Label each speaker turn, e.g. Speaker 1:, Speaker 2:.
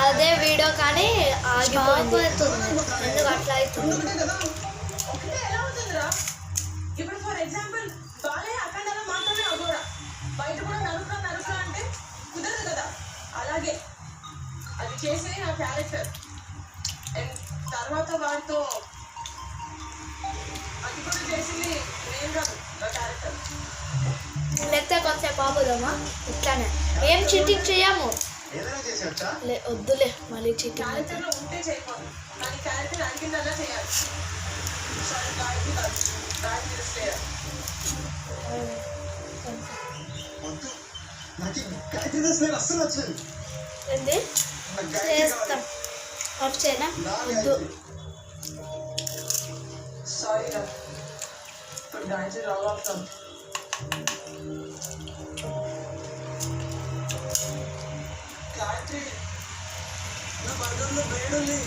Speaker 1: అదే వీడియో కానీ ఆగిపోతుంది. ఎందుకు అట్లా అవుతుంది?
Speaker 2: ఇప్పుడు ఫర్ ఎగ్జాంపుల్ బాలయ్య అఖండలో మాత్రమే అఘోర, బయట కూడా నరుక అంటే కుదరదు కదా. అలాగే అది చేసే నా క్యారెక్టర్. అండ్ తర్వాత వాడితో అది కూడా చేసింది నేను కాదు, నా క్యారెక్టర్.
Speaker 1: లేకపోతే కొంచెం ఆపుదామా? ఇట్లానే ఏం చీటింగ్ చేయము. వద్దులే మళ్ళీ చీటింగ్.
Speaker 2: క్యారెక్టర్లో ఉంటే చేయకూడదు, కానీ క్యారెక్టర్ అడిగిందల్లా చేయాలి.
Speaker 1: ఏంది చేస్తాం? ఆఫ్ చేయనా? వద్దు.
Speaker 2: సారీ రా, ఇప్పుడు గాయత్రి రావు ఆపుతాం. గాయత్రి, నా బర్గర్లో బ్రెడ్ ఉంది.